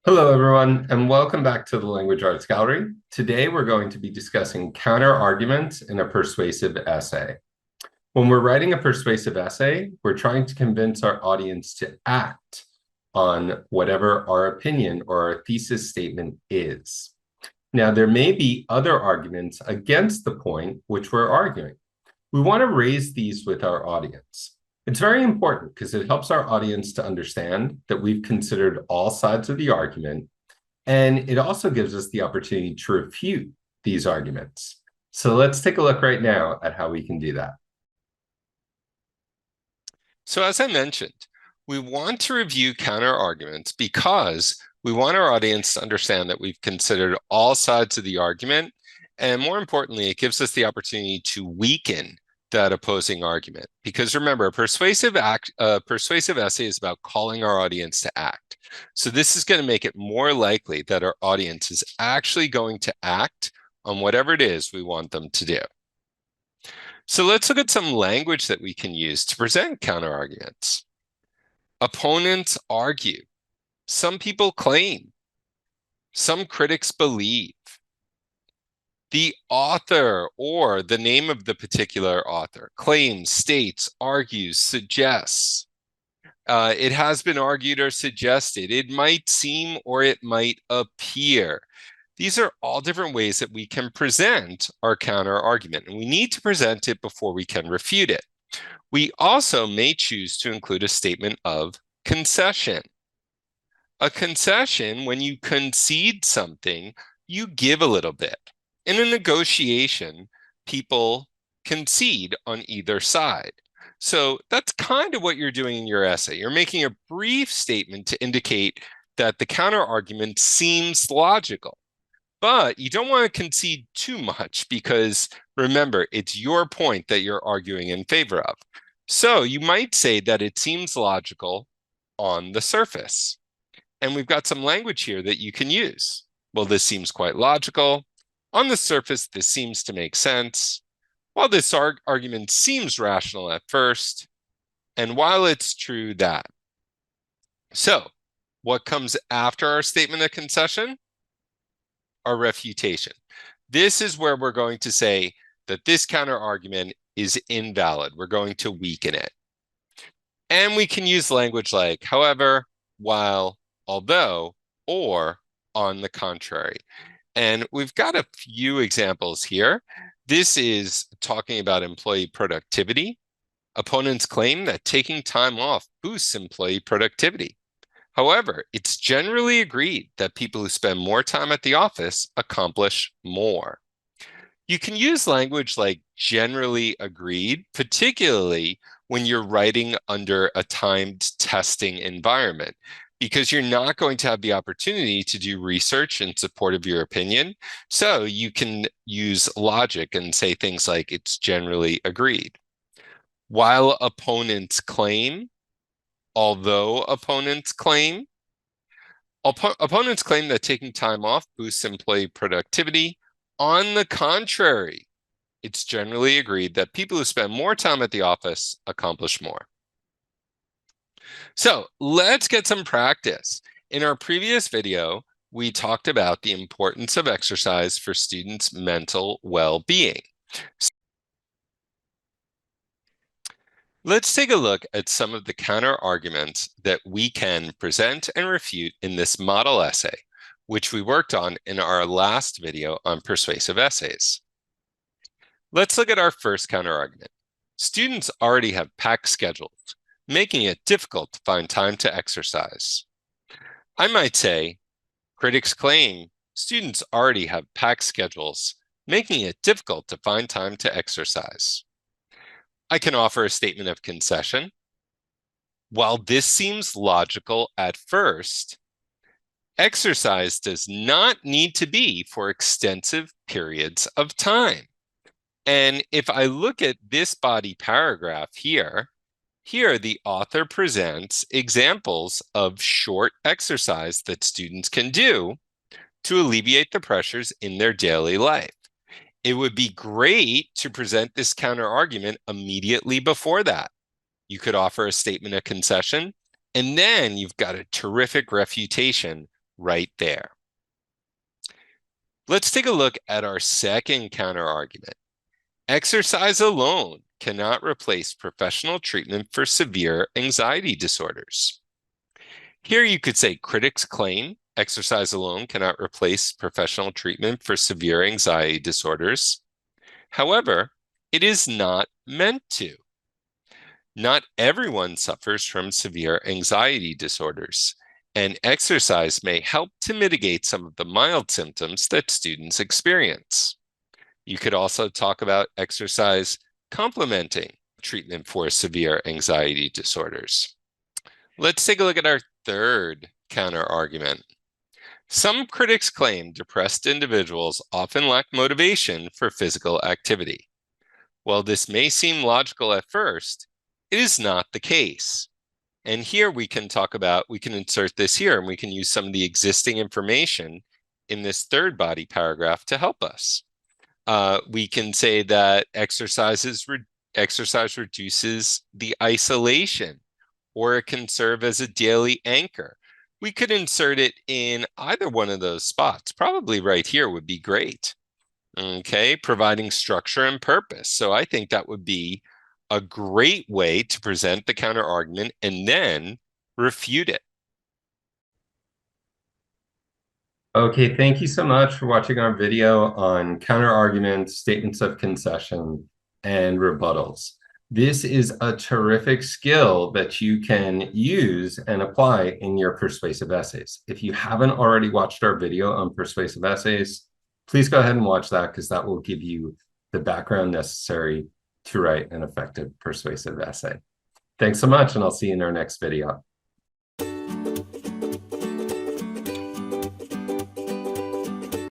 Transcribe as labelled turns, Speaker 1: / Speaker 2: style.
Speaker 1: Hello, everyone, and welcome back to the Language Arts Gallery. Today, we're going to be discussing counter-arguments in a persuasive essay. When we're writing a persuasive essay, we're trying to convince our audience to act on whatever our opinion or our thesis statement is. Now, there may be other arguments against the point which we're arguing. We want to raise these with our audience. It's very important because it helps our audience to understand that we've considered all sides of the argument, and it also gives us the opportunity to refute these arguments. So let's take a look right now at how we can do that.
Speaker 2: So as I mentioned, we want to review counter-arguments because we want our audience to understand that we've considered all sides of the argument, and more importantly, it gives us the opportunity to weaken that opposing argument. Because remember, a persuasive essay is about calling our audience to act. So this is going to make it more likely that our audience is actually going to act on whatever it is we want them to do. So let's look at some language that we can use to present counterarguments. Opponents argue. Some people claim. Some critics believe. The author, or the name of the particular author, claims, states, argues, suggests. It has been argued or suggested. It might seem or it might appear. These are all different ways that we can present our counter argument, and we need to present it before we can refute it. We also may choose to include a statement of concession. A concession, when you concede something, you give a little bit. In a negotiation, people concede on either side. So that's kind of what you're doing in your essay. You're making a brief statement to indicate that the counter argument seems logical. But you don't want to concede too much because, remember, it's your point that you're arguing in favor of. So you might say that it seems logical on the surface. And we've got some language here that you can use. Well, this seems quite logical. On the surface, this seems to make sense. While this argument seems rational at first, and while it's true that. So what comes after our statement of concession? Our refutation. This is where we're going to say that this counter argument is invalid. We're going to weaken it. And we can use language like however, while, although, or on the contrary. And we've got a few examples here. This is talking about employee productivity. Opponents claim that taking time off boosts employee productivity. However, it's generally agreed that people who spend more time at the office accomplish more. You can use language like generally agreed, particularly when you're writing under a timed testing environment, because you're not going to have the opportunity to do research in support of your opinion. So you can use logic and say things like it's generally agreed. While opponents claim, although opponents claim, opponents claim that taking time off boosts employee productivity. On the contrary, it's generally agreed that people who spend more time at the office accomplish more. So let's get some practice. In our previous video, we talked about the importance of exercise for students' mental well-being. Let's take a look at some of the counter arguments that we can present and refute in this model essay, which we worked on in our last video on persuasive essays. Let's look at our first counter argument. Students already have packed schedules, making it difficult to find time to exercise. I might say, critics claim students already have packed schedules, making it difficult to find time to exercise. I can offer a statement of concession. While this seems logical at first, exercise does not need to be for extensive periods of time. And if I look at this body paragraph here the author presents examples of short exercise that students can do to alleviate the pressures in their daily life. It would be great to present this counter argument immediately before that. You could offer a statement of concession, and then you've got a terrific refutation right there. Let's take a look at our second counterargument. Exercise alone cannot replace professional treatment for severe anxiety disorders. Here you could say critics claim exercise alone cannot replace professional treatment for severe anxiety disorders. However, it is not meant to. Not everyone suffers from severe anxiety disorders, and exercise may help to mitigate some of the mild symptoms that students experience. You could also talk about exercise complementing treatment for severe anxiety disorders. Let's take a look at our third counterargument. Some critics claim depressed individuals often lack motivation for physical activity. While this may seem logical at first, it is not the case. And here we can insert this here, and we can use some of the existing information in this third body paragraph to help us. We can say that exercise reduces the isolation, or it can serve as a daily anchor. We could insert it in either one of those spots. Probably right here would be great. Okay, providing structure and purpose. So I think that would be a great way to present the counterargument and then refute it.
Speaker 1: Okay, thank you so much for watching our video on counterarguments, statements of concession, and rebuttals. This is a terrific skill that you can use and apply in your persuasive essays. If you haven't already watched our video on persuasive essays, please go ahead and watch that, because that will give you the background necessary to write an effective persuasive essay. Thanks so much, and I'll see you in our next video.